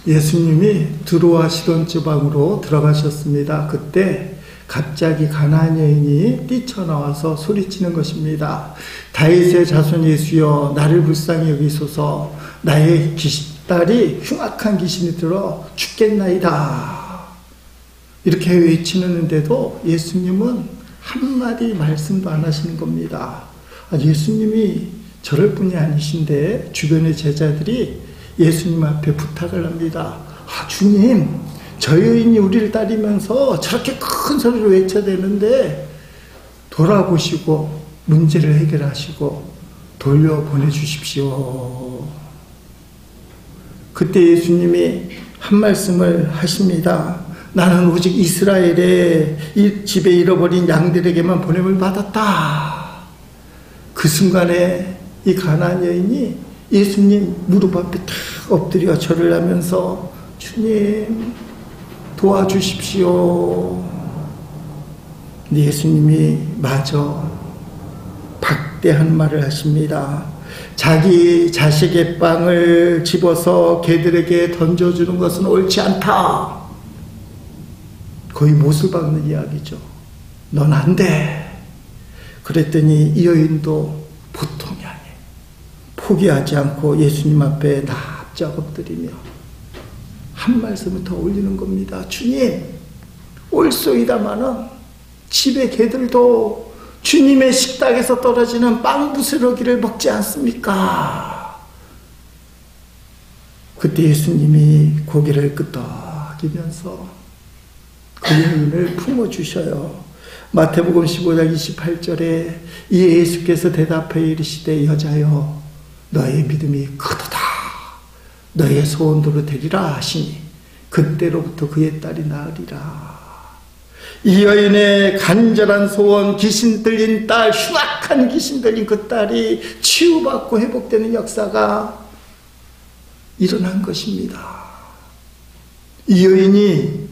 예수님이 드로아 시돈 지방으로 들어가셨습니다. 그때 갑자기 가나안 여인이 뛰쳐나와서 소리치는 것입니다. 다윗의 자손 예수여, 나를 불쌍히 여기소서. 나의 딸이 흉악한 귀신이 들어 죽겠나이다. 이렇게 외치는데도 예수님은 한마디 말씀도 안 하시는 겁니다. 예수님이 저럴 분이 아니신데 주변의 제자들이 예수님 앞에 부탁을 합니다. 주님, 저 여인이 우리를 따리면서 저렇게 큰 소리로 외쳐대는데 돌아보시고 문제를 해결하시고 돌려보내주십시오. 그때 예수님이 한 말씀을 하십니다. 나는 오직 이스라엘의 이 집에 잃어버린 양들에게만 보냄을 받았다. 그 순간에 이 가나안 여인이 예수님 무릎 앞에 탁 엎드려 절을 하면서 주님 도와주십시오. 예수님이 마저 박대한 말을 하십니다. 자기 자식의 빵을 집어서 개들에게 던져주는 것은 옳지 않다. 거의 못을 박는 이야기죠. 넌 안 돼. 그랬더니 이 여인도 보통이 아니에요. 포기하지 않고 예수님 앞에 납작 엎드리며 한 말씀을 더 올리는 겁니다. 주님, 옳소이다마는 집의 개들도 주님의 식탁에서 떨어지는 빵 부스러기를 먹지 않습니까? 그때 예수님이 고개를 끄덕이면서 그 여인을 품어주셔요. 마태복음 15장 28절에 이에 예수께서 대답하여 이르시되 여자여, 너의 믿음이 크도다. 너의 소원대로 되리라 하시니 그때로부터 그의 딸이 나으리라. 이 여인의 간절한 소원, 귀신 들린 딸, 흉악한 귀신 들린 그 딸이 치유받고 회복되는 역사가 일어난 것입니다. 이 여인이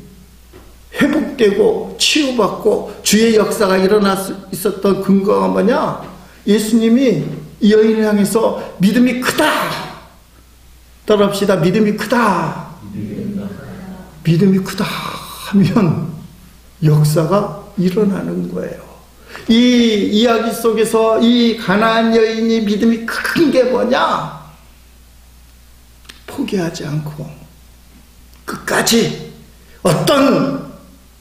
회복되고 치유받고 주의 역사가 일어날 수 있었던 근거가 뭐냐? 예수님이 이 여인을 향해서 믿음이 크다. 따라합시다. 믿음이 크다. 믿음이 크다 하면 역사가 일어나는 거예요. 이 이야기 속에서 이 가나안 여인이 믿음이 큰 게 뭐냐? 포기하지 않고 끝까지 어떤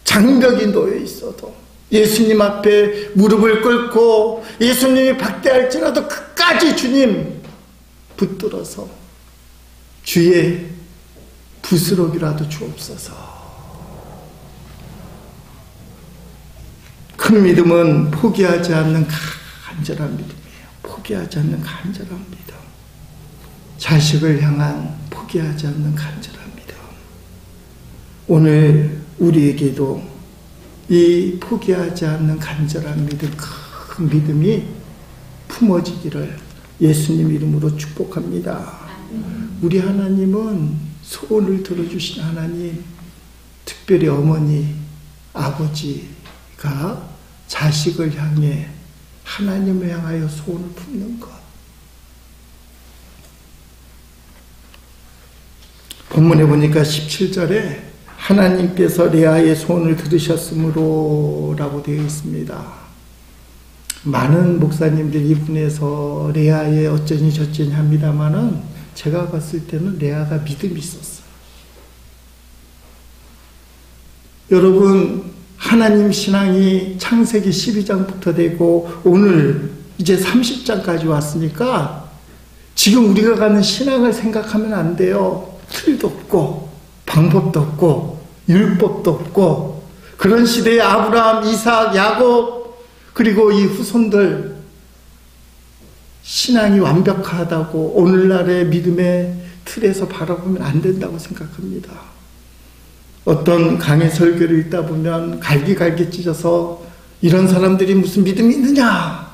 장벽이 놓여 있어도 예수님 앞에 무릎을 꿇고 예수님이 박대할지라도 끝까지 주님 붙들어서 주의 부스러기라도 주옵소서. 큰 믿음은 포기하지 않는 간절한 믿음이에요. 포기하지 않는 간절한 믿음. 자식을 향한 포기하지 않는 간절한 믿음. 오늘 우리에게도 이 포기하지 않는 간절한 믿음, 큰 믿음이 품어지기를 예수님 이름으로 축복합니다. 우리 하나님은 소원을 들어주신 하나님, 특별히 어머니, 아버지가 자식을 향해 하나님을 향하여 소원을 품는 것. 본문에 보니까 17절에 하나님께서 레아의 소원을 들으셨으므로 라고 되어 있습니다. 많은 목사님들이 이 부분에서 레아의 어쩌니 저쩌니 합니다만은 제가 봤을 때는 레아가 믿음이 있었어요. 여러분, 하나님 신앙이 창세기 12장부터 되고 오늘 이제 30장까지 왔으니까 지금 우리가 가는 신앙을 생각하면 안 돼요. 틀도 없고 방법도 없고 율법도 없고 그런 시대에 아브라함, 이삭, 야곱 그리고 이 후손들 신앙이 완벽하다고 오늘날의 믿음의 틀에서 바라보면 안 된다고 생각합니다. 어떤 강의 설교를 읽다 보면 갈기갈기 찢어서 이런 사람들이 무슨 믿음이 있느냐?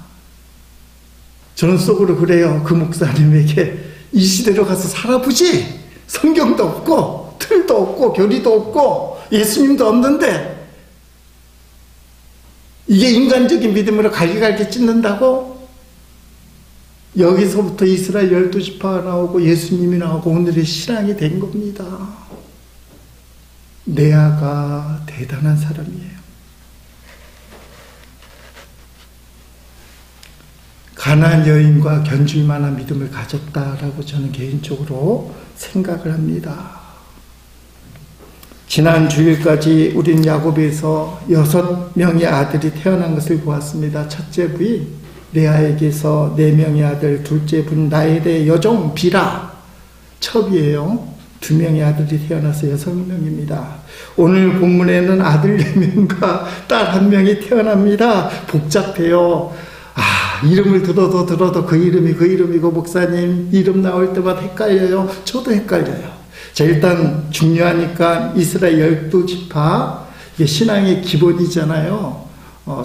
저는 속으로 그래요. 그 목사님에게 이 시대로 가서 살아보지. 성경도 없고 틀도 없고 교리도 없고 예수님도 없는데 이게 인간적인 믿음으로 갈기갈기 찢는다고? 여기서부터 이스라엘 12지파가 나오고 예수님이 나오고 오늘의 신앙이 된 겁니다. 레아가 대단한 사람이에요. 가나안 여인과 견줄 만한 믿음을 가졌다라고 저는 개인적으로 생각을 합니다. 지난 주일까지 우린 야곱에서 6명의 아들이 태어난 것을 보았습니다. 첫째 부인 레아에게서 4명의 아들, 둘째 부인 라헬의 여종 빌하, 첩이에요. 2명의 아들이 태어나서 6명입니다. 오늘 본문에는 아들 4명과 딸 1명이 태어납니다. 복잡해요. 이름을 들어도 그 이름이고 목사님 이름 나올 때마다 헷갈려요. 저도 헷갈려요. 자, 일단 중요하니까 이스라엘 12지파, 이게 신앙의 기본이잖아요.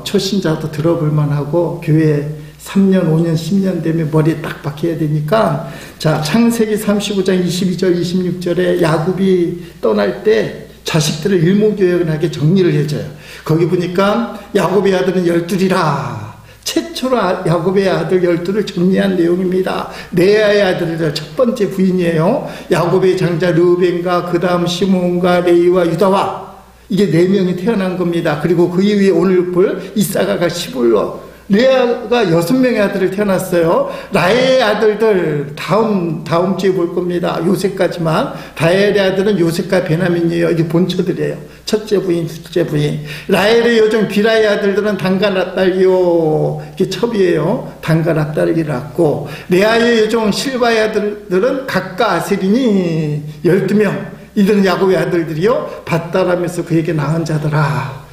초신자도 들어볼 만하고 교회 3년, 5년, 10년 되면 머리에 딱 박혀야 되니까, 자, 창세기 35장 22절, 26절에 야곱이 떠날 때 자식들을 일목요연하게 정리를 해줘요. 거기 보니까 야곱의 아들은 12이라. 최초로 야곱의 아들 12를 정리한 내용입니다. 레아의 아들들 첫 번째 부인이에요. 야곱의 장자 르우벤과 그 다음 시몬과 레이와 유다와 이게 4명이 태어난 겁니다. 그리고 그 이후에 오늘 볼 이사가가 시불로, 레아가 6명의 아들을 태어났어요. 라헬의 아들들 다음 주에 볼 겁니다. 요셉까지만. 라헬의 아들은 요셉과 베냐민이에요. 이게 본처들이에요. 첫째 부인, 둘째 부인. 라헬의 여종 빌하의 아들들은 단과 납달리오, 이게 첩이에요. 단과 납달리를 낳고, 레아의 여종 실바의 아들들은 각각 아셀이니 12명. 이들은 야곱의 아들들이요. 밧다라면서 그에게 낳은 자더라.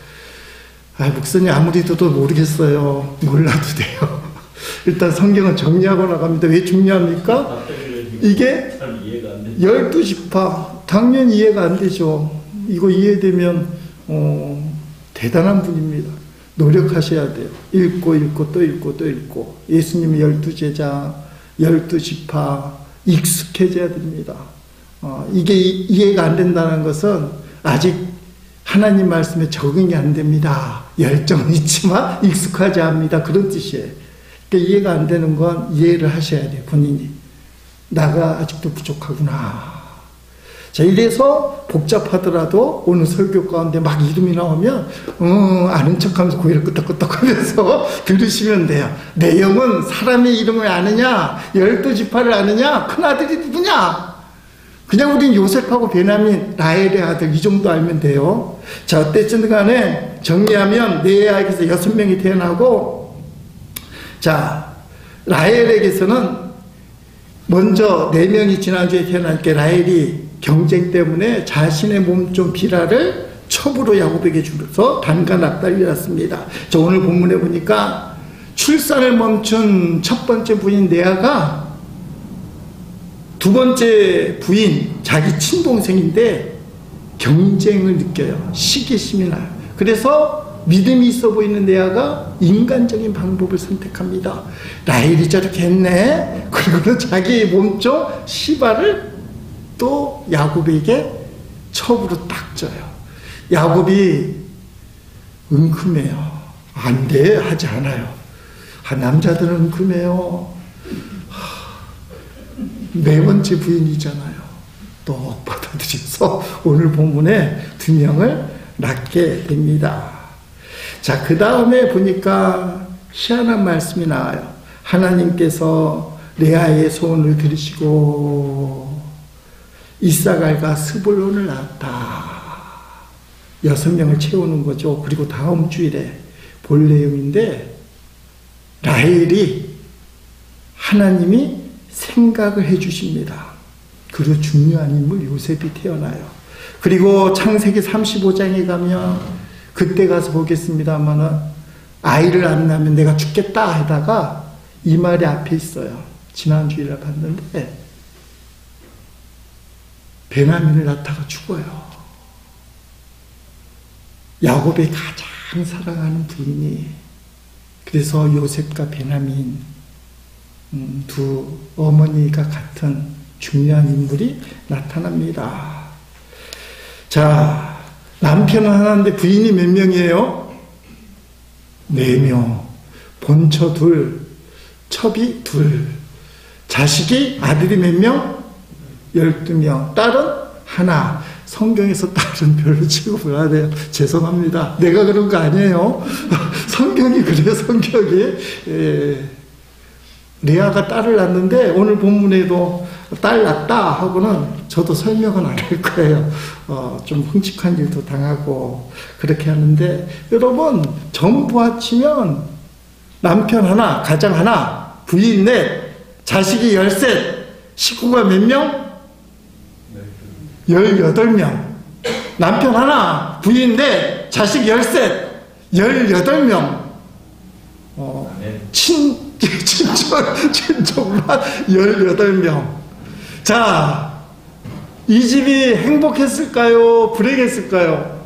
목사님 아무리 들어도 모르겠어요. 몰라도 돼요. 일단 성경은 정리하고 나갑니다. 왜 중요합니까? 이게 12지파 당연히 이해가 안 되죠. 이거 이해되면 대단한 분입니다. 노력하셔야 돼요. 읽고 또 읽고 예수님의 12제자 12지파 익숙해져야 됩니다. 이게 이해가 안 된다는 것은 아직 하나님 말씀에 적응이 안 됩니다. 열정은 있지만 익숙하지 않습니다. 그런 뜻이에요. 그러니까 이해가 안 되는 건 이해를 하셔야 돼요. 본인이. 나가 아직도 부족하구나. 자, 이래서 복잡하더라도 오늘 설교 가운데 막 이름이 나오면 아는 척하면서 고개를 끄덕끄덕하면서 들으시면 돼요. 내용은 사람의 이름을 아느냐, 12지파를 아느냐, 큰아들이 누구냐, 그냥 우린 요셉하고 베냐민, 라헬의 아들 이 정도 알면 돼요. 자, 어쨌든 간에 정리하면 레아에게서 6명이 태어나고, 자, 라헬에게서는 먼저 4명이 지난주에 태어나니까 라헬이 경쟁 때문에 자신의 몸종 빌하를 첩으로 야곱에게 주면서 단과 납달리를 낳습니다. 자, 오늘 본문에 보니까 출산을 멈춘 첫 번째 부인 레아가 두 번째 부인, 자기 친동생인데 경쟁을 느껴요. 시기심이 나요. 그래서 믿음이 있어 보이는 레아가 인간적인 방법을 선택합니다. 라헬이 저렇게 했네. 그리고는 자기 몸종 시바를 또 야곱에게 첩으로 딱 줘요. 야곱이 은큼해요. 안 돼 하지 않아요. 남자들은 은큼해요. 4번째 부인이잖아요. 또 받아들여서 오늘 본문에 2명을 낳게 됩니다. 자, 그 다음에 보니까 희한한 말씀이 나와요. 하나님께서 레아의 소원을 들으시고 이사갈과 스불론을 낳았다. 6명을 채우는 거죠. 그리고 다음 주일에 볼 내용인데, 라헬이 하나님이 생각을 해주십니다. 그리고 중요한 인물 요셉이 태어나요. 그리고 창세기 35장에 가면 그때 가서 보겠습니다만은 아이를 안 낳으면 내가 죽겠다 하다가 이 말이 앞에 있어요. 지난주일에 봤는데 베냐민을 낳다가 죽어요. 야곱의 가장 사랑하는 부인이. 그래서 요셉과 베냐민 두 어머니가 같은 중요한 인물이 나타납니다. 자, 남편은 하나인데 부인이 몇 명이에요? 4명. 본처 2, 첩이 2. 자식이 아들이 몇 명? 12명. 딸은 하나. 성경에서 딸은 별로 취급을 안 해요. 죄송합니다. 내가 그런 거 아니에요. 성경이 그래요. 성경이. 레아가 딸을 낳는데 오늘 본문에도 딸 낳다 하고는 저도 설명은 안 할 거예요. 좀 흠칫한 일도 당하고 그렇게 하는데, 여러분 전부 합치면 남편 하나, 가장 하나, 부인 넷, 자식이 13, 식구가 몇 명? 18명. 남편 하나, 부인 넷, 자식 13, 18명. 친족만 18명. 자, 이 집이 행복했을까요? 불행했을까요?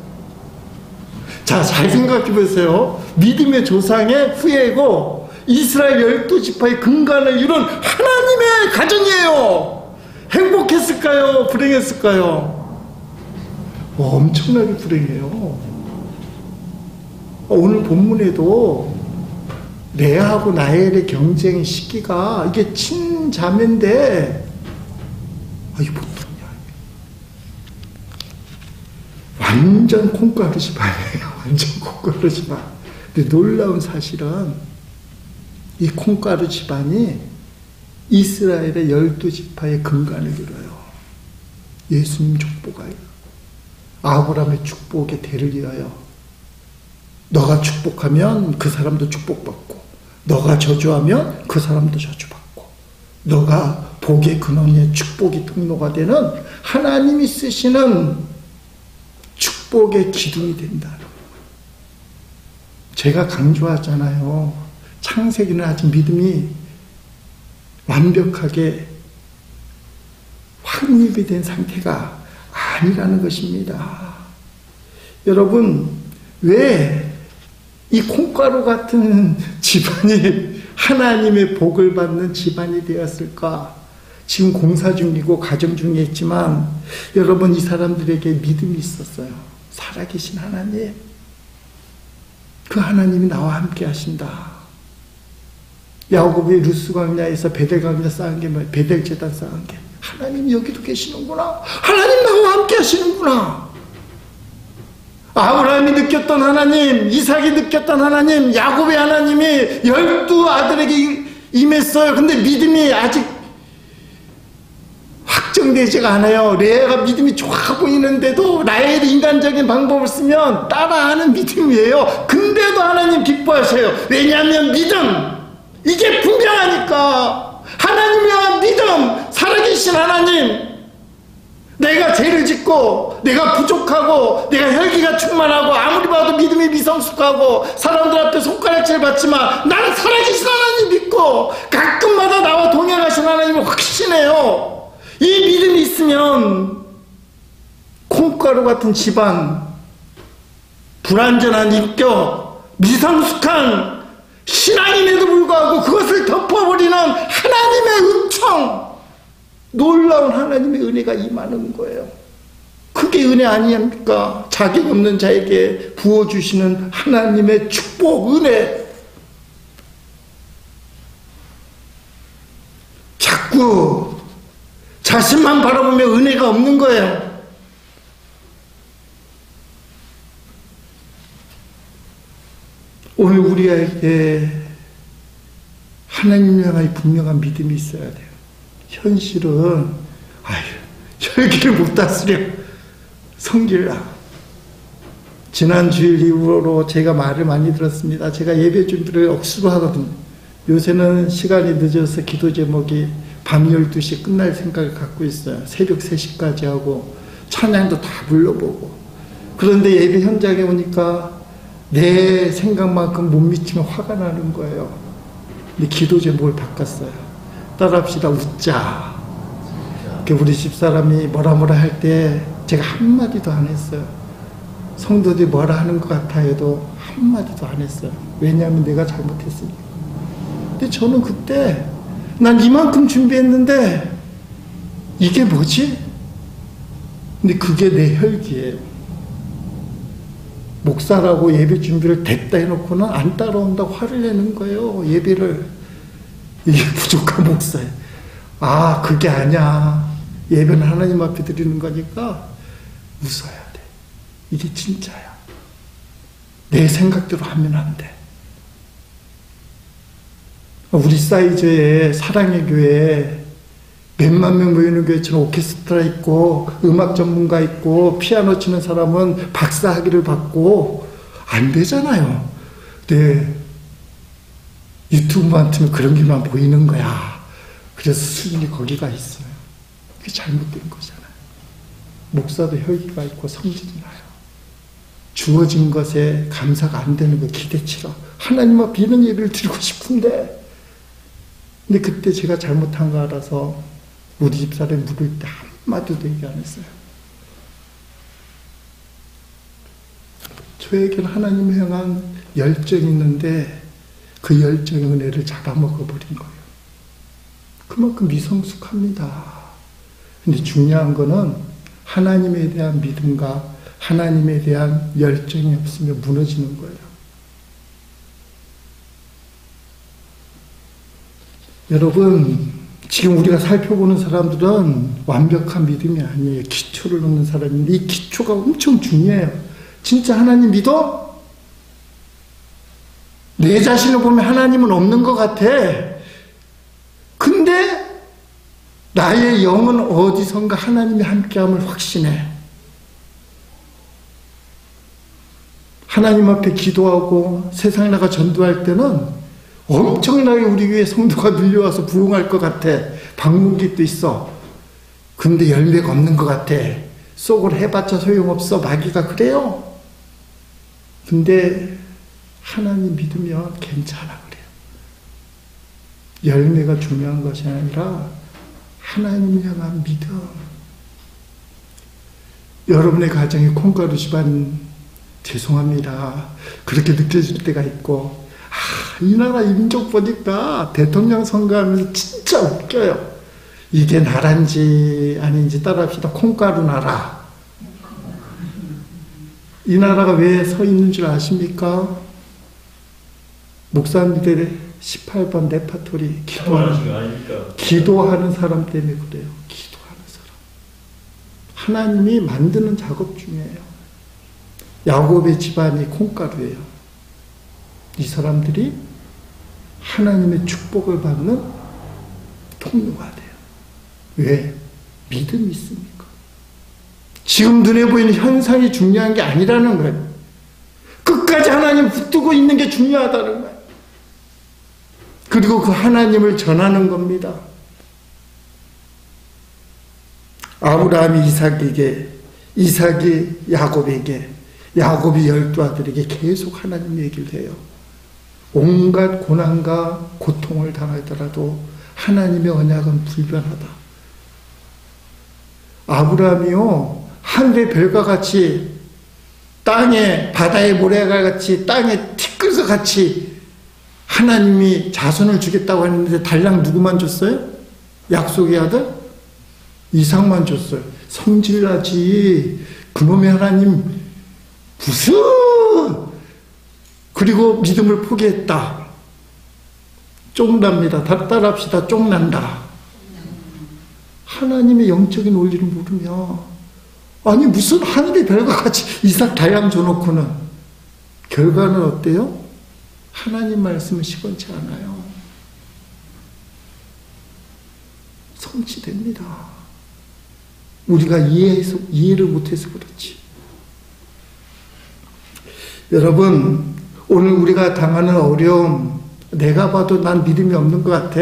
자, 잘 생각해 보세요. 믿음의 조상의 후예고 이스라엘 12지파의 근간을 이룬 하나님의 가정이에요. 행복했을까요? 불행했을까요? 엄청나게 불행해요. 오늘 본문에도 레아하고 라헬의 경쟁 시기가 이게 친자매인데, 이게 보통이 아니에요. 완전 콩가루 집안이에요. 완전 콩가루 집안. 근데 놀라운 사실은 이 콩가루 집안이 이스라엘의 12지파의 근간을 이뤄요. 예수님 축복하여 아브라함의 축복의 대를 이어요. 너가 축복하면 그 사람도 축복받고, 너가 저주하면 그 사람도 저주받고, 너가 복의 근원의 축복이 통로가 되는 하나님이 쓰시는 축복의 기둥이 된다. 제가 강조하잖아요. 창세기는 아직 믿음이 완벽하게 확립이 된 상태가 아니라는 것입니다. 여러분, 왜 이 콩가루 같은 집안이 하나님의 복을 받는 집안이 되었을까? 지금 공사 중이고 가정 중에 있지만, 여러분, 이 사람들에게 믿음이 있었어요. 살아계신 하나님, 그 하나님이 나와 함께 하신다. 야곱이 루스 광야에서 베델 광야 쌓은 게 뭐예요? 베델 제단 쌓은 게, 하나님이 여기도 계시는구나, 하나님 나와 함께 하시는구나. 아브라함이 느꼈던 하나님, 이삭이 느꼈던 하나님, 야곱의 하나님이 12아들에게 임했어요. 근데 믿음이 아직 확정되지가 않아요. 레아가 믿음이 좋아 보이는데도 라헬이 인간적인 방법을 쓰면 따라하는 믿음이에요. 근데도 하나님 기뻐하셔요. 왜냐하면 믿음, 이게 분명하니까. 하나님의 믿음, 살아계신 하나님, 내가 죄를 짓고 내가 부족하고 내가 혈기가 충만하고 아무리 봐도 믿음이 미성숙하고 사람들 앞에 손가락질 받지만 나는 살아계신 하나님 믿고 가끔마다 나와 동행하신 하나님을 확신해요. 이 믿음이 있으면 콩가루 같은 집안, 불완전한 인격, 미성숙한 신앙임에도 불구하고 그것을 덮어버리는 하나님의 은총, 놀라운 하나님의 은혜가 임하는 거예요. 그게 은혜 아닙니까? 자격 없는 자에게 부어주시는 하나님의 축복, 은혜. 자꾸 자신만 바라보면 은혜가 없는 거예요. 오늘 우리에게 하나님을 향한 분명한 믿음이 있어야 돼요. 현실은 혈기를 못 다스려 성질나. 지난 주일 이후로 제가 말을 많이 들었습니다. 제가 예배 준비를 억수로 하거든요. 요새는 시간이 늦어서 기도 제목이 밤 12시에 끝날 생각을 갖고 있어요. 새벽 3시까지 하고 찬양도 다 불러보고. 그런데 예배 현장에 오니까 내 생각만큼 못 미치면 화가 나는 거예요. 근데 기도 제목을 바꿨어요. 따라합시다. 웃자. 우리 집사람이 뭐라 할 때 제가 한마디도 안 했어요. 성도들이 뭐라 하는 것 같아 해도 한마디도 안 했어요. 왜냐하면 내가 잘못했으니까. 근데 저는 그때 난 이만큼 준비했는데 이게 뭐지? 근데 그게 내 혈기예요. 목사라고 예배 준비를 됐다 해놓고는 안 따라온다고 화를 내는 거예요. 예배를. 이게 부족한 목사예요. 아, 그게 아니야. 예배는 하나님 앞에 드리는 거니까 웃어야 돼. 이게 진짜야. 내 생각대로 하면 안 돼. 우리 사이즈의 사랑의 교회에 몇만 명 모이는 교회처럼 오케스트라 있고 음악 전문가 있고 피아노 치는 사람은 박사 학위를 받고 안 되잖아요. 근데 유튜브만 틀면 그런 게만 보이는 거야. 그래서 수준이 거기가 있어요. 그게 잘못된 거잖아요. 목사도 혈기가 있고 성질이 나요. 주어진 것에 감사가 안 되는 거 기대치가. 하나님 앞에 이런 예배를 드리고 싶은데. 근데 그때 제가 잘못한 거 알아서 우리 집사람이 물을 때 한마디도 얘기 안 했어요. 저에게는 하나님을 향한 열정이 있는데 그 열정의 은혜를 잡아먹어버린 거예요. 그만큼 미성숙합니다. 근데 중요한 거는 하나님에 대한 믿음과 하나님에 대한 열정이 없으면 무너지는 거예요. 여러분, 지금 우리가 살펴보는 사람들은 완벽한 믿음이 아니에요. 기초를 놓는 사람인데 이 기초가 엄청 중요해요. 진짜 하나님 믿어? 내 자신을 보면 하나님은 없는 것 같아. 근데 나의 영은 어디선가 하나님의 함께함을 확신해. 하나님 앞에 기도하고 세상 나가 전도할 때는 엄청나게 우리 교회 성도가 밀려와서 부흥할 것 같아. 방문객도 있어. 근데 열매가 없는 것 같아. 쏙을 해봤자 소용없어. 마귀가 그래요. 근데 하나님 믿으면 괜찮아 그래요. 열매가 중요한 것이 아니라 하나님 향한 믿음. 여러분의 가정에 콩가루 집안 죄송합니다. 그렇게 느껴질 때가 있고, 이 나라 인적 보니까 대통령 선거하면서 진짜 웃겨요. 이게 나라인지 아닌지 따라합시다. 콩가루 나라. 이 나라가 왜 서 있는 줄 아십니까? 목사님들의 18번 레파토리 기도하는 사람 때문에 그래요. 기도하는 사람. 하나님이 만드는 작업 중이에요. 야곱의 집안이 콩가루예요. 이 사람들이 하나님의 축복을 받는 통로가 돼요. 왜? 믿음이 있으니까. 지금 눈에 보이는 현상이 중요한 게 아니라는 거예요. 끝까지 하나님 붙들고 있는 게 중요하다는 거예요. 그리고 그 하나님을 전하는 겁니다. 아브라함이 이삭에게, 이삭이 야곱에게, 야곱이 12아들에게 계속 하나님 얘기를 해요. 온갖 고난과 고통을 당하더라도 하나님의 언약은 불변하다. 아브라함이요, 하늘의 별과 같이 땅에, 바다의 모래가 같이 땅에 티끌과 같이 하나님이 자손을 주겠다고 했는데 달랑 누구만 줬어요? 약속의 아들? 이삭만 줬어요. 성질나지. 그놈의 하나님 무슨, 그리고 믿음을 포기했다. 쫑납니다. 따라합시다. 쫑난다. 하나님의 영적인 원리를 모르며, 아니 무슨 하늘의 별과 같이 이삭 달랑 줘놓고는 결과는 어때요? 하나님 말씀은 시원치 않아요. 성취됩니다. 우리가 이해를 못해서 그렇지. 여러분, 오늘 우리가 당하는 어려움, 내가 봐도 난 믿음이 없는 것 같아.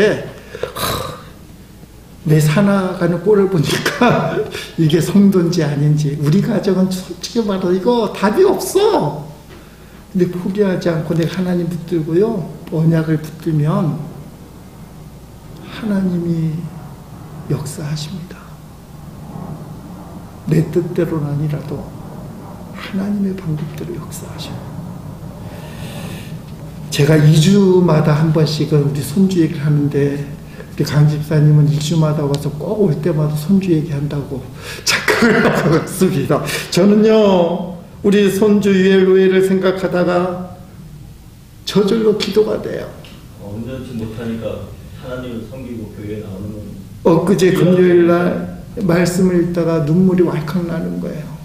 내 사나가는 꼴을 보니까 이게 성도인지 아닌지. 우리 가정은 솔직히 말해서 이거 답이 없어. 근데 포기하지 않고 내가 하나님 붙들고요, 언약을 붙들면 하나님이 역사하십니다. 내 뜻대로는 아니라도 하나님의 방법대로 역사하셔요. 제가 2주마다 한 번씩은 우리 손주 얘기를 하는데, 우리 강 집사님은 2주마다 와서 꼭 올 때마다 손주 얘기한다고 착각을 하고 있습니다. 저는요, 우리 손주 유엘로엘을 생각하다가 저절로 기도가 돼요. 온전치 못하니까 하나님을 섬기고 교회에 나오는 건 엊그제 금요일날 말씀을 읽다가 눈물이 왈칵 나는 거예요.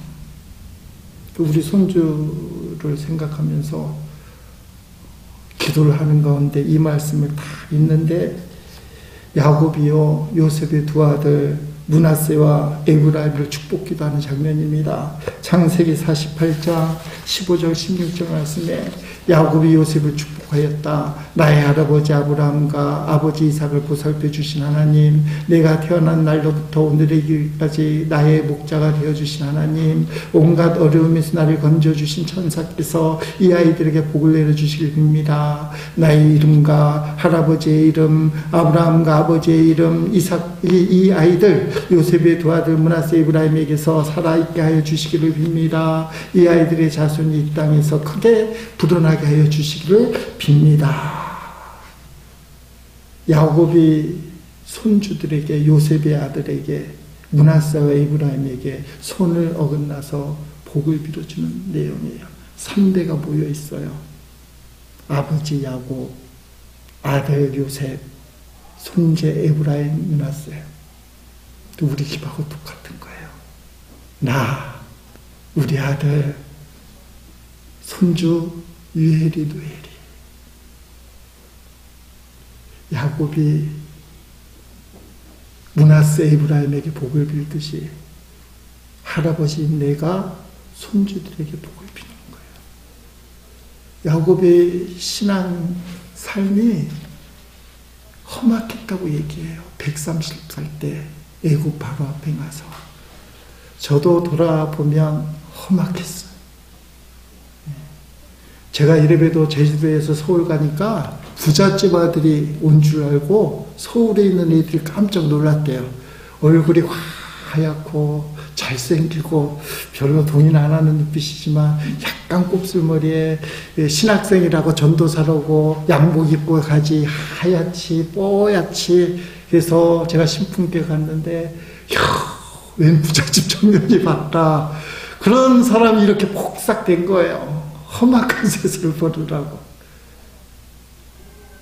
우리 손주를 생각하면서 기도를 하는 가운데 이 말씀을 다 읽는데, 야곱이요 요셉의 두 아들 므낫세와 에브라임을 축복기도하는 장면입니다. 창세기 48장 15절 16절 말씀에 야곱이 요셉을 축복하였다. 나의 할아버지 아브라함과 아버지 이삭을 보살펴 주신 하나님, 내가 태어난 날로부터 오늘에까지 나의 목자가 되어주신 하나님, 온갖 어려움에서 나를 건져주신 천사께서 이 아이들에게 복을 내려주시길 빕니다. 나의 이름과 할아버지의 이름, 아브라함과 아버지의 이름, 이삭, 이 아이들 요셉의 두 아들 므낫세 에브라임에게서 살아있게 하여 주시기를 빕니다. 이 아이들의 자손이 이 땅에서 크게 불어나게 하여 주시기를 빕니다. 야곱이 손주들에게, 요셉의 아들에게, 므낫세와 에브라임에게 손을 어긋나서 복을 빌어주는 내용이에요. 3대가 모여 있어요. 아버지 야곱, 아들 요셉, 손재 에브라임, 므낫세. 또 우리 집하고 똑같은 거예요. 나, 우리 아들, 손주 유엘이, 누엘이. 야곱이 므낫세 에브라임에게 복을 빌듯이 할아버지인 내가 손주들에게 복을 비는 거예요. 야곱의 신앙 삶이 험악했다고 얘기해요. 130살 때 애굽 바로 앞에 가서. 저도 돌아보면 험악했어요. 제가 이래봬도 제주도에서 서울 가니까 부잣집 아들이 온 줄 알고 서울에 있는 애들이 깜짝 놀랐대요. 얼굴이 하얗고 잘생기고 별로 돈이 안 하는 눈빛이지만 약간 곱슬머리에 신학생이라고 전도사라고 양복 입고 가지 하얗지 뽀얗지. 그래서 제가 신풍께 갔는데 웬 부잣집 청년이 봤다. 그런 사람이 이렇게 폭삭된 거예요. 험악한 세상을 벌으라고.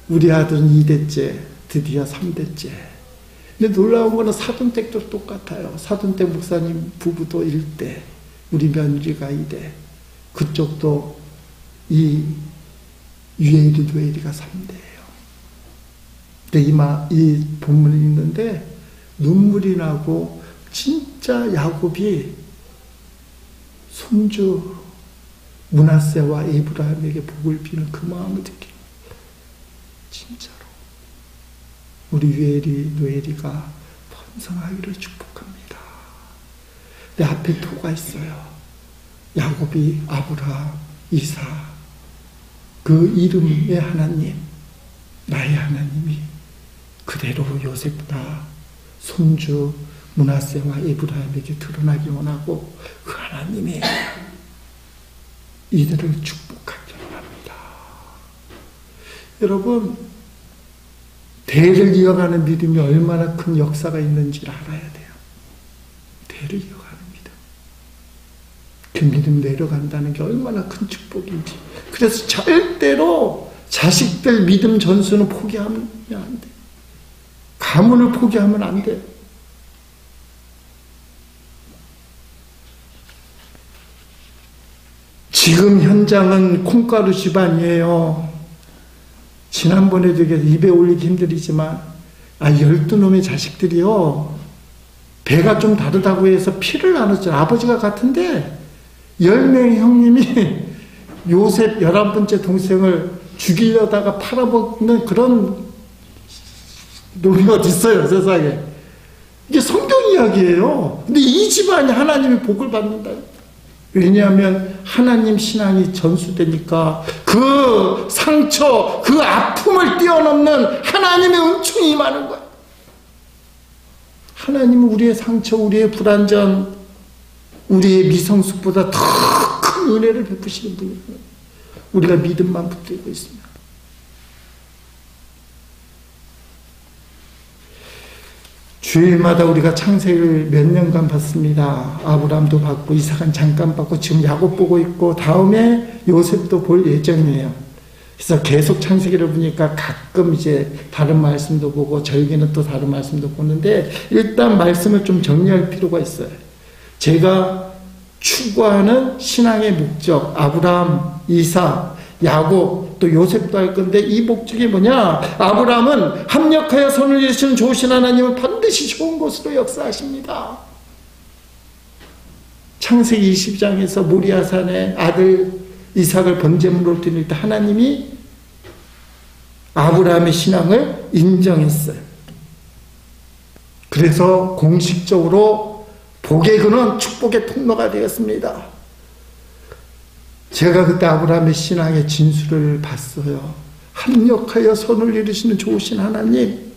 우리 아들은 2대째, 드디어 3대째. 근데 놀라운 거는 사돈댁도 똑같아요. 사돈댁 목사님 부부도 1대, 우리 며느리가 2대, 그쪽도 이 유엘이, 누엘이가 3대예요. 근데 이 본문을 읽는데 눈물이 나고, 진짜 야곱이 손주 므낫세와 에브라임에게 복을 비는 그 마음을 느끼는, 진짜로 우리 유엘이, 누엘이가 번성하기를 축복합니다. 내 앞에 토가 있어요. 야곱이 아브라함, 이삭, 그 이름의 하나님, 나의 하나님이 그대로 요셉과 손주 므낫세와 에브라임에게 드러나기 원하고, 그 하나님이 이들을 축복하기 원합니다. 여러분, 대를 이어가는 믿음이 얼마나 큰 역사가 있는지를 알아야 돼요. 대를 이어가는 믿음. 그 믿음 내려간다는 게 얼마나 큰 축복인지. 그래서 절대로 자식들 믿음 전수는 포기하면 안 돼. 가문을 포기하면 안 돼. 지금 현장은 콩가루 집안이에요. 지난번에도 입에 올리기 힘들지만 12놈의 자식들이요, 배가 좀 다르다고 해서 피를 나눴죠. 아버지가 같은데 10명의 형님이 요셉 11번째 동생을 죽이려다가 팔아먹는 그런 놈이 어디 있어요, 세상에. 이게 성경 이야기예요. 근데 이 집안이 하나님의 복을 받는다. 왜냐하면 하나님 신앙이 전수되니까 그 상처, 그 아픔을 뛰어넘는 하나님의 은총이 임하는 거야. 하나님은 우리의 상처, 우리의 불완전, 우리의 미성숙보다 더 큰 은혜를 베푸시는 분이에요. 우리가 믿음만 붙들고 있습니다. 주일마다 우리가 창세기를 몇 년간 봤습니다. 아브라함도 봤고, 이삭은 잠깐 봤고, 지금 야곱 보고 있고, 다음에 요셉도 볼 예정이에요. 그래서 계속 창세기를 보니까 가끔 이제 다른 말씀도 보고 절기는 또 다른 말씀도 보는데 일단 말씀을 좀 정리할 필요가 있어요. 제가 추구하는 신앙의 목적, 아브라함, 이삭, 야곱, 또 요셉도 할 건데 이 목적이 뭐냐? 아브라함은 합력하여 선을 이루시는 좋으신 하나님은 반드시 좋은 것으로 역사하십니다. 창세기 22장에서 모리아산에 아들 이삭을 번제물로 드릴 때 하나님이 아브라함의 신앙을 인정했어요. 그래서 공식적으로 복의 근원, 축복의 통로가 되었습니다. 제가 그때 아브라함의 신앙의 진수를 봤어요. 합력하여 선을 이루시는 좋으신 하나님,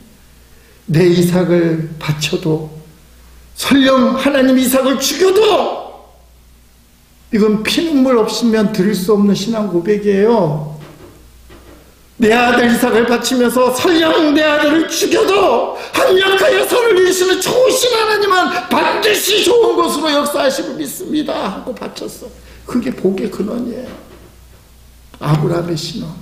내 이삭을 바쳐도 설령 하나님 이삭을 죽여도 이건 피눈물 없으면 드릴 수 없는 신앙 고백이에요. 내 아들 이삭을 바치면서 설령 내 아들을 죽여도 합력하여 선을 이루시는 좋으신 하나님은 반드시 좋은 것으로 역사하심을 믿습니다 하고 바쳤어. 그게 복의 근원이에요. 아브라함의 신앙.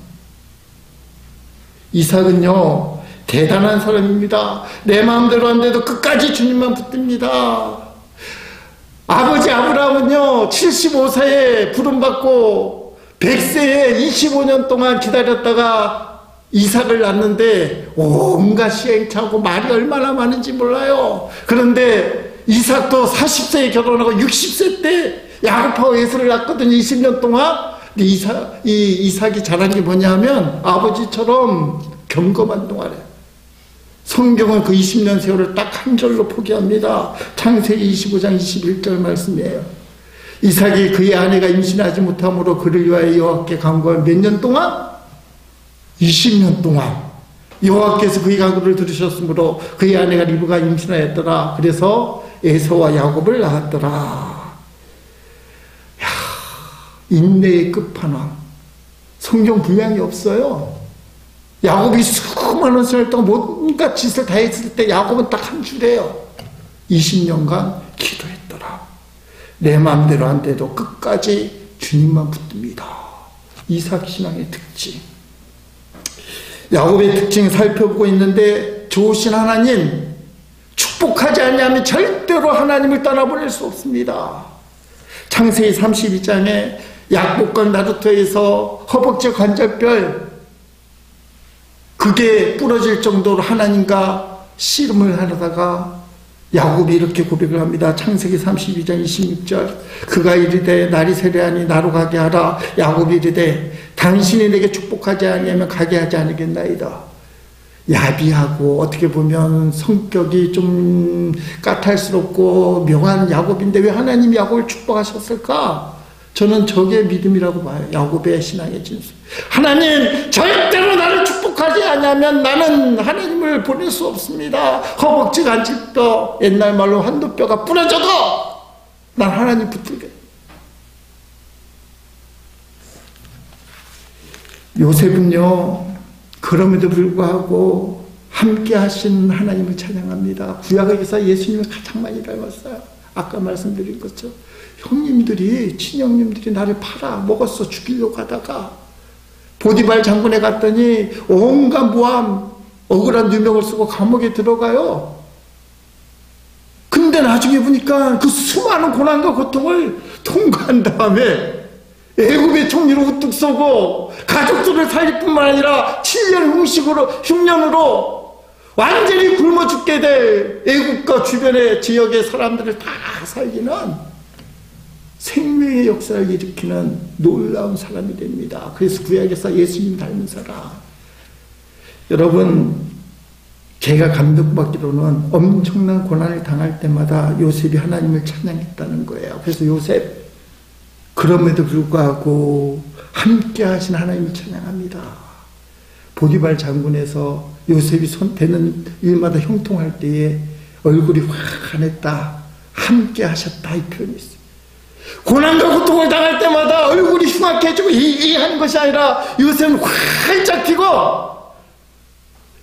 이삭은요 대단한 사람입니다. 내 마음대로 안 돼도 끝까지 주님만 붙듭니다. 아버지 아브라함은요 75세에 부름받고 100세에 25년 동안 기다렸다가 이삭을 낳는데 온갖 시행착오고 말이 얼마나 많은지 몰라요. 그런데 이삭도 40세에 결혼하고 60세 때 야곱하고 에서를 낳거든요. 20년 동안. 이삭이 잘한 게 뭐냐면 아버지처럼 경건한 동안에 성경은 그 20년 세월을 딱 한 절로 포기합니다. 창세기 25장 21절 말씀이에요. 이삭이 그의 아내가 임신하지 못함으로 그를 위하여 여호와께 간구한 몇 년 동안? 20년 동안 여호와께서 그의 간구를 들으셨으므로 그의 아내가 리브가 임신하였더라. 그래서 에서와 야곱을 낳았더라. 야, 인내의 끝판왕. 성경 분량이 없어요. 야곱이 수많은 세월 동안 뭔가 짓을 다 했을 때 야곱은 딱 한 줄이에요. 20년간 기도했더라. 내 마음대로 안 돼도 끝까지 주님만 붙듭니다. 이삭 신앙의 특징. 야곱의 특징 살펴보고 있는데 좋으신 하나님, 축복하지 않냐면 절대로 하나님을 떠나보낼 수 없습니다. 창세기 32장에 약복강 나루터에서 허벅지 관절뼈 그게 부러질 정도로 하나님과 씨름을 하다가 야곱이 이렇게 고백을 합니다. 창세기 32장 26절 그가 이르되 날이 세려하니 나로 가게 하라. 야곱이 이르되 당신이 내게 축복하지 아니하면 가게 하지 않으겠나이다. 야비하고 어떻게 보면 성격이 좀 까탈스럽고 묘한 야곱인데 왜 하나님이 야곱을 축복하셨을까? 저는 저게 믿음이라고 봐요. 야곱의 신앙의 진수. 하나님 절대로 나를 축복하지 않으면 나는 하나님을 보낼 수 없습니다. 허벅지 관절뼈, 옛날 말로 한두뼈가 부러져도 난 하나님 붙들게. 요셉은요 그럼에도 불구하고 함께 하신 하나님을 찬양합니다. 구약에서 예수님을 가장 많이 닮았어요. 아까 말씀드린 것처럼 형님들이 친형님들이 나를 팔아 먹었어 죽이려고 하다가 보디발 장군에 갔더니 온갖 모함 억울한 누명을 쓰고 감옥에 들어가요. 근데 나중에 보니까 그 수많은 고난과 고통을 통과한 다음에 애굽의 총리로 우뚝 서고 가족들을 살릴 뿐만 아니라 7년 흉년으로 완전히 굶어 죽게 될 애굽과 주변의 지역의 사람들을 다 살리는 생명의 역사를 일으키는 놀라운 사람이 됩니다. 그래서 구약에서 예수님 닮은 사람. 여러분 제가 감동받기로는 엄청난 고난을 당할 때마다 요셉이 하나님을 찬양했다는 거예요. 그래서 요셉 그럼에도 불구하고 함께 하신 하나님을 찬양합니다. 보디발 장군에서 요셉이 되는 일마다 형통할 때에 얼굴이 환했다. 함께 하셨다 이 표현이 있어요. 고난과 고통을 당할 때마다 얼굴이 흉악해지고 하는 것이 아니라 요셉은 활짝 피고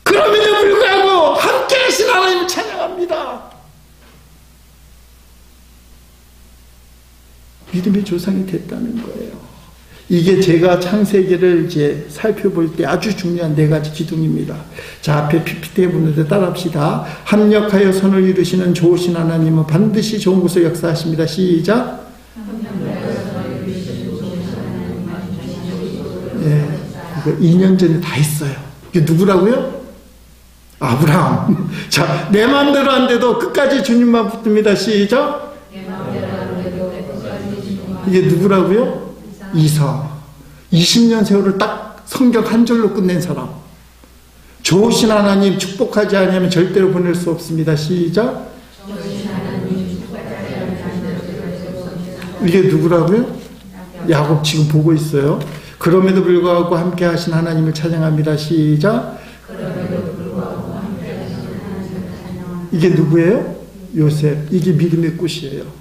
그럼에도 불구하고 함께 하신 하나님을 찬양합니다. 믿음의 조상이 됐다는 거예요. 이게 제가 창세기를 이제 살펴볼 때 아주 중요한 네 가지 기둥입니다. 자, 앞에 PPT에 보는데 따라합시다. 합력하여 선을 이루시는 좋으신 하나님은 반드시 좋은 곳을 역사하십니다. 시작. 예, 이거 2년 전에 다 했어요. 이게 누구라고요? 아브라함. 자, 내 마음대로 안 돼도 끝까지 주님만 붙듭니다. 시작. 이게 누구라고요? 이사. 20년 세월을 딱 성경 한 절로 끝낸 사람. 좋으신 하나님 축복하지 않으면 절대로 보낼 수 없습니다. 시작. 이게 누구라고요? 야곱 지금 보고 있어요. 그럼에도 불구하고 함께 하신 하나님을 찬양합니다. 시작. 이게 누구예요? 요셉. 이게 믿음의 꽃이에요.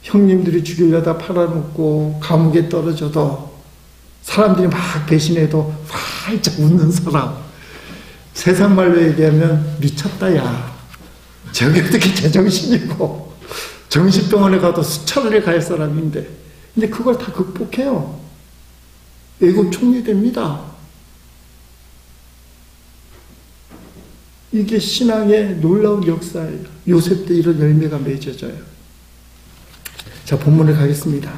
형님들이 죽이려다 팔아먹고 감옥에 떨어져도 사람들이 막 배신해도 활짝 웃는 사람. 세상 말로 얘기하면 미쳤다 야. 저게 어떻게 제정신이고 정신병원에 가도 수차례 갈 사람인데, 근데 그걸 다 극복해요. 애국 총리 됩니다. 이게 신앙의 놀라운 역사예요. 요셉 때 이런 열매가 맺어져요. 자, 본문을 가겠습니다.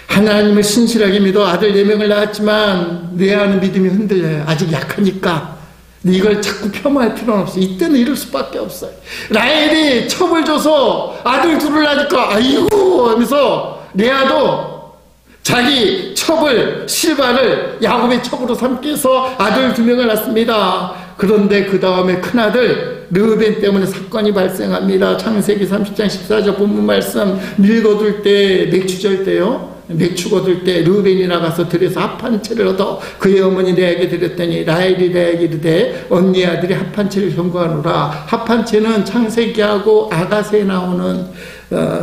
하나님을 신실하게 믿어 아들 4명을 낳았지만 레아는 믿음이 흔들려요. 아직 약하니까. 이걸 자꾸 폄하할 필요는 없어요. 이때는 이럴 수밖에 없어요. 라헬이 첩을 줘서 아들 둘을 낳으니까 아이고 하면서 레아도 자기 첩을 실바를 야곱의 첩으로 삼켜서 아들 2명을 낳습니다. 그런데 그 다음에 큰아들 르우벤 때문에 사건이 발생합니다. 창세기 30장 14절 본문 말씀. 밀 거둘 때, 맥추절 때요, 맥추 거둘 때 르우벤이 나가서 들에서 합 한 채를 얻어 그의 어머니 레아에게 드렸더니 라헬이 레아에게 이르되 언니 아들이 합 한 채를 경고하노라. 합 한 채는 창세기하고 아가세에 나오는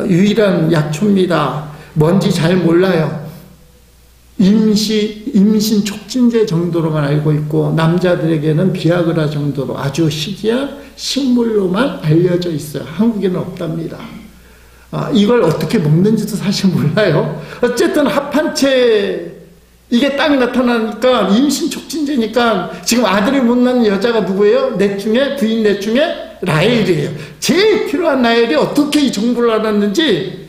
유일한 약초입니다. 뭔지 잘 몰라요. 임신 촉진제 정도로만 알고 있고 남자들에게는 비아그라 정도로 아주 희귀한 식물로만 알려져 있어요. 한국에는 없답니다. 이걸 어떻게 먹는지도 사실 몰라요. 어쨌든 합한채 이게 딱 나타나니까 임신 촉진제니까 지금 아들을 못 낳는 여자가 누구예요? 넷 중에 부인 넷 중에 라헬이에요. 제일 필요한 라헬이 어떻게 이 정보를 알았는지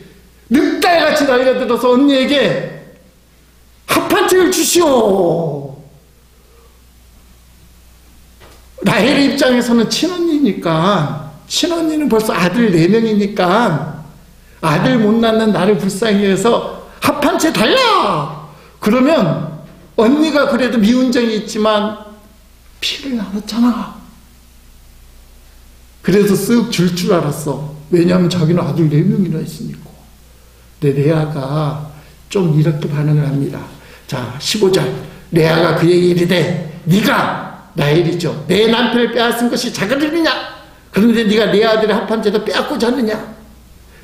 늑달같이 달려들어서 언니에게 합한채를 주시오. 라헬의 입장에서는 친언니니까, 친언니는 벌써 아들 4명이니까 아들 못 낳는 나를 불쌍히 해서 합한채 달라. 그러면 언니가 그래도 미운정이 있지만 피를 나눴잖아. 그래서 쓱 줄 알았어. 왜냐하면 자기는 아들 4명이나 있으니까. 근데 레아가 좀 이렇게 반응을 합니다. 자, 15절. 레아가 그에게 이르되 네가 라헬이죠. 내 남편을 빼앗은 것이 자그리느냐? 그런데 네가 내 아들의 합한채도 빼앗고자 하느냐?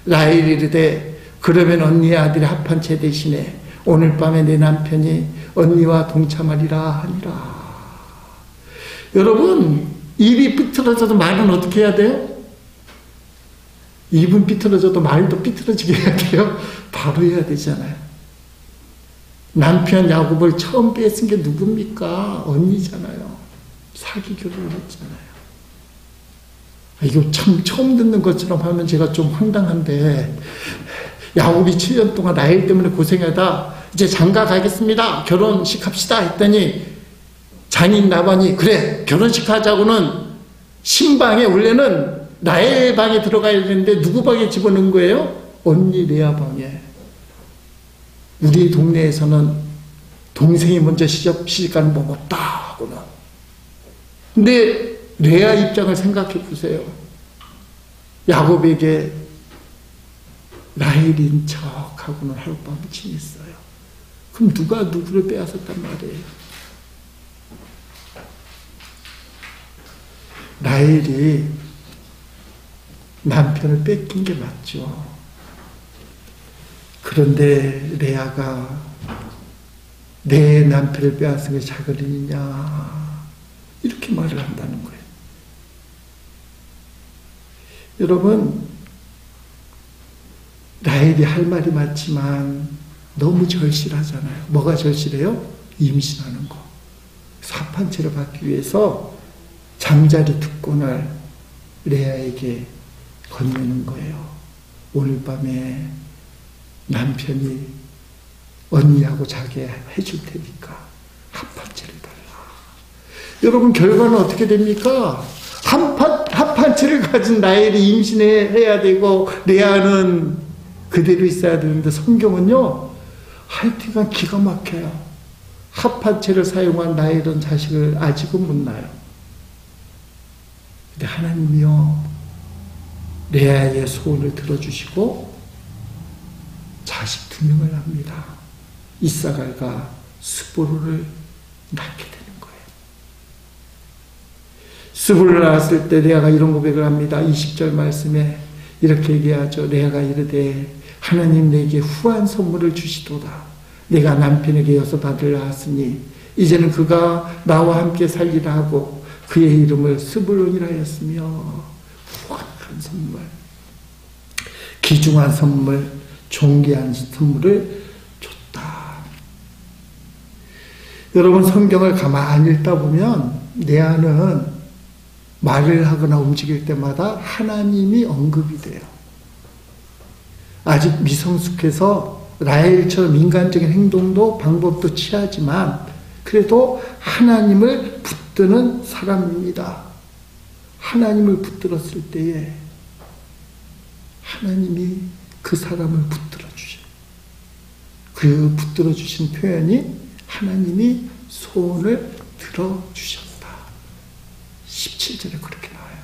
라헬이 이르되 그러면 언니의 아들의 합한채 대신에 오늘 밤에 내 남편이 언니와 동참하리라 하니라. 여러분, 입이 삐뚤어져도 말은 어떻게 해야 돼요? 입은 삐뚤어져도 말도 삐뚤어지게 해야 돼요. 바로 해야 되잖아요. 남편 야곱을 처음 뺏은 게 누굽니까? 언니잖아요. 사기 결혼을 했잖아요. 이거 참 처음 듣는 것처럼 하면 제가 좀 황당한데, 야곱이 7년 동안 라헬 때문에 고생하다 이제 장가 가겠습니다. 결혼식 합시다 했더니 장인 라반이 그래 결혼식 하자고는 신방에, 원래는 라헬 방에 들어가야 되는데 누구 방에 집어넣은 거예요? 언니 레아 방에. 우리 동네에서는 동생이 먼저 시집가는 법 없다 하고는. 근데 레아 입장을 생각해 보세요. 야곱에게 라헬인 척하고는 하룻밤 지냈어요. 그럼 누가 누구를 빼앗았단 말이에요? 라헬이 남편을 뺏긴 게 맞죠. 그런데 레아가 내 남편을 빼앗은 게 자그리느냐 이렇게 말을 한다는 거예요. 여러분, 라헬이 할 말이 맞지만 너무 절실하잖아요. 뭐가 절실해요? 임신하는 거. 합한체를 받기 위해서 잠자리 특권을 레아에게 건네는 거예요. 오늘 밤에 남편이 언니하고 자게 해줄 테니까 합한체를 달라. 여러분, 결과는 어떻게 됩니까? 합한체를 가진 라헬이 임신해야 되고 레아는 그대로 있어야 되는데, 성경은요 하여튼간 기가 막혀요. 합한체를 사용한 라헬은 자식을 아직은 못 낳아요. 근데 하나님이요 레아의 소원을 들어주시고 자식 2명을 합니다. 이사갈과 스보르를 낳게 되는 거예요. 스보르를 낳았을 때 레아가 이런 고백을 합니다. 20절 말씀에 이렇게 얘기하죠. 레아가 이르되 하나님 내게 후한 선물을 주시도다. 내가 남편에게 6아들을 낳았으니 이제는 그가 나와 함께 살리라 하고 그의 이름을 스불론이라 하였으며, 후한 선물, 귀중한 선물, 존귀한 선물을 줬다. 여러분, 성경을 가만히 읽다 보면 레아는 말을 하거나 움직일 때마다 하나님이 언급이 돼요. 아직 미성숙해서 라헬처럼 인간적인 행동도 방법도 취하지만 그래도 하나님을 붙드는 사람입니다. 하나님을 붙들었을 때에 하나님이 그 사람을 붙들어 주셔요. 그 붙들어 주신 표현이 하나님이 소원을 들어 주셨다. 17절에 그렇게 나와요.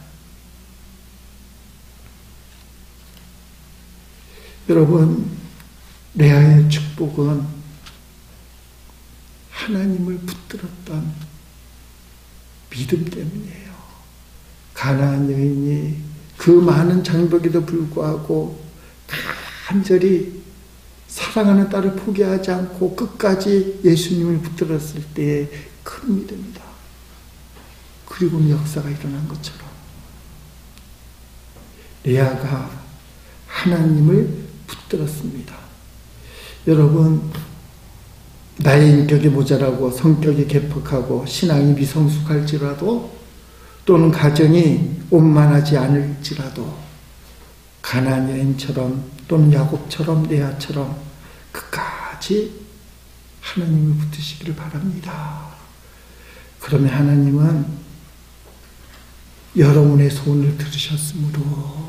여러분, 레아의 축복은 하나님을 붙들었던 믿음 때문이에요. 가나안 여인이 그 많은 장벽에도 불구하고 간절히 사랑하는 딸을 포기하지 않고 끝까지 예수님을 붙들었을 때의 큰 믿음이다. 그리고 역사가 일어난 것처럼 레아가 하나님을 붙들었습니다. 여러분, 나의 인격이 모자라고 성격이 개퍽하고 신앙이 미성숙할지라도 또는 가정이 원만하지 않을지라도 가나안 여인처럼 또는 야곱처럼 레아처럼 끝까지 하나님을 붙드시기를 바랍니다. 그러면 하나님은 여러분의 소원을 들으셨으므로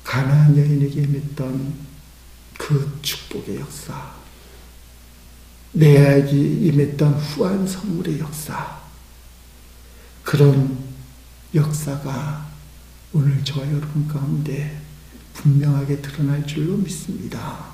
가나안 여인에게 임했던 그 축복의 역사, 레아에게 임했던 후한 선물의 역사, 그런 역사가 오늘 저와 여러분 가운데 분명하게 드러날 줄로 믿습니다.